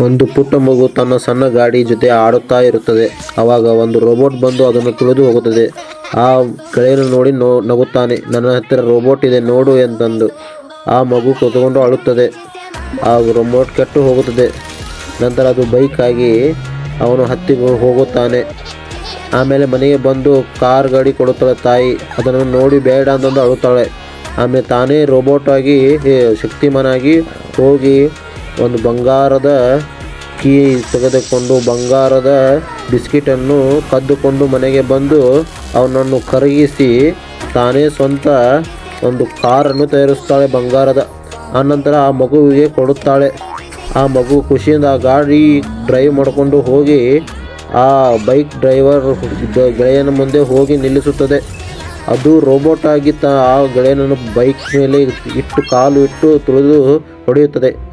ಒಂದು ಪುಟ್ಟ ಮಗು ತನ್ನ ಸಣ್ಣ ಗಾಡಿ ಜೊತೆ ಆಡುತ್ತಾ ಇರುತ್ತದೆ. ಆವಾಗ ಒಂದು ರೋಬೋಟ್ ಬಂದು ಅದನ್ನು ತುಳಿದು ಹೋಗುತ್ತದೆ. ಆ ಗೆಳೆಯನು ನೋಡಿ ನಗುತ್ತಾನೆ. ನನ್ನ ಹತ್ತಿರ ರೋಬೋಟ್ ಇದೆ ನೋಡು ಎಂತಂದು. ಆ ಮಗು ಕೂತ್ಕೊಂಡು ಅಳುತ್ತದೆ. ಆ ರೋಬೋಟ್ ಕೆಟ್ಟು ಹೋಗುತ್ತದೆ. ನಂತರ ಅದು ಬೈಕ್ ಆಗಿ ಅವನು ಹತ್ತಿ ಹೋಗುತ್ತಾನೆ. ಆಮೇಲೆ ಮನೆಗೆ ಬಂದು ಕಾರ್ ಗಾಡಿ ಕೊಡುತ್ತಾಳೆ ತಾಯಿ. ಅದನ್ನು ನೋಡಿ ಬೇಡ ಅಂತಂದು ಅಳುತ್ತಾಳೆ. ಆಮೇಲೆ ತಾನೇ ರೋಬೋಟ್ ಆಗಿ ಶಕ್ತಿಮಾನಾಗಿ ಹೋಗಿ ಒಂದು ಬಂಗಾರದ ಕೀ ತೆಗೆದುಕೊಂಡು ಬಂಗಾರದ ಬಿಸ್ಕಿಟನ್ನು ಕದ್ದುಕೊಂಡು ಮನೆಗೆ ಬಂದು ಅವನನ್ನು ಕರಗಿಸಿ ತಾನೇ ಸ್ವಂತ ಒಂದು ಕಾರನ್ನು ತಯಾರಿಸ್ತಾಳೆ ಬಂಗಾರದ. ಆನಂತರ ಆ ಮಗುವಿಗೆ ಕೊಡುತ್ತಾಳೆ. ಆ ಮಗು ಖುಷಿಯಿಂದ ಆ ಗಾಡಿ ಡ್ರೈವ್ ಮಾಡಿಕೊಂಡು ಹೋಗಿ ಆ ಬೈಕ್ ಡ್ರೈವರ್ ಗೆಳೆಯನ ಮುಂದೆ ಹೋಗಿ ನಿಲ್ಲಿಸುತ್ತದೆ. ಅದು ರೋಬೋಟ್ ಆಗಿ ಆ ಗೆಳೆಯನನ್ನು ಬೈಕ್ ಮೇಲೆ ಕಾಲು ಇಟ್ಟು ತುಳಿದು ಹೊಡೆಯುತ್ತದೆ.